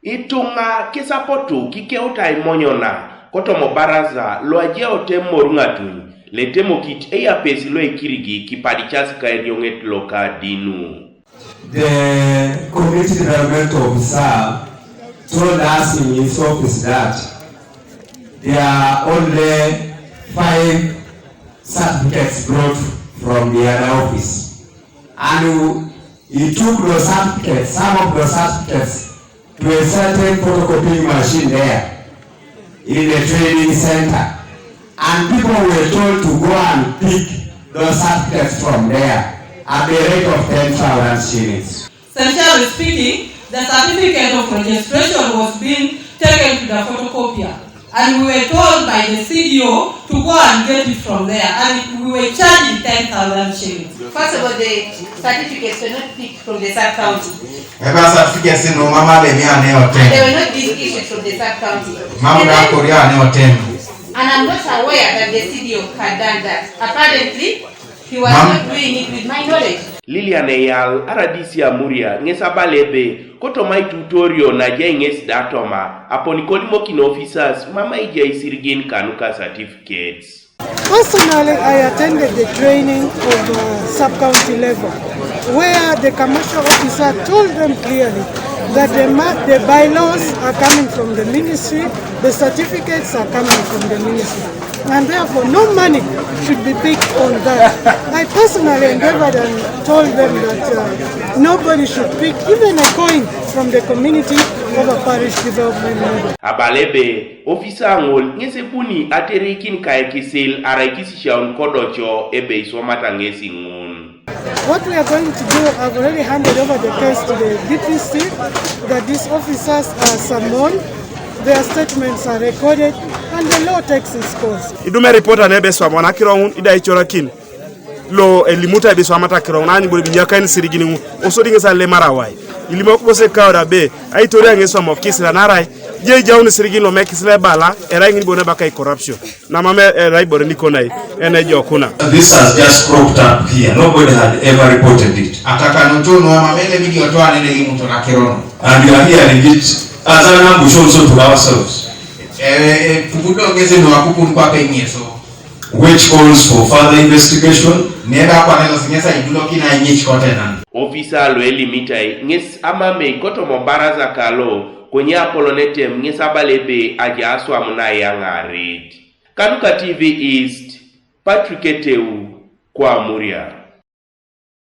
Itunga kisapotu kikeuta imonyona koto mobaraza loaje otem morungatuni letemo kit eya pesi lo ikirigi kipadichas kaenyonget loka dinu. The community development officer told us in his office that there are only 5 certificates brought from the other office, and he took those certificates, some of those certificates, to a certain photocopying machine there in the training center, and people were told to go and pick those certificates from there at the rate of 10,000 shillings. Essentially speaking, the certificate of registration was being taken to the photocopier, and we were told by the CDO to go and get it from there, and we were charging 10,000 shillings. First of all, the certificates were not picked from the sub-county. They were not being issued from the sub-county. And I'm not aware that the CDO had done that. Apparently, he was not doing it with my knowledge. Lilian Eyal, Aradisia Muria, Ngesabalebe, Kotomai tutorial na jenges datoma, aponikolimo kin officers, mama ija isirigin kanuka certificates. Personally, I attended the training of sub-county level, where the commercial officer told them clearly that the bylaws are coming from the ministry, the certificates are coming from the ministry, and therefore no money should be picked on that. I personally endeavored and told them that nobody should pick even a coin from the community of a parish development model. Abalebe, officer angol, ngesepuni aterikin kaekisil araikisisha unkodocho ebe iswamata ngesi ngun. What we are going to do, I've already handed over the case to the DPC, that these officers are summoned, their statements are recorded, and the law takes its course. Idume report an Eswaman akirong ida ichorakin. Lo elimuta Eswaman akirong nani boli binyaka ni sirigini oso dingesa le marawai. Ilimokubo se kaura be aitori an Eswaman of kisla narai. Je jauni sirigini lo mekisle bala era ngini bone baka corruption. Na mame rai bore nikonai ene jokuna. This has just cropped up here. Nobody had ever reported it. Ataka nutono mamele video toa nene limuto na kirono. And we are hearing it as an ambush also to ourselves. Which calls for further investigation. Officer Loeli Mitai, nges amame koto mobaraza kalo, kwenye apolonete mngesabalebe aja Eswaman yanga read. Kanuka TV East, Patrick Eteu, kwa Muria.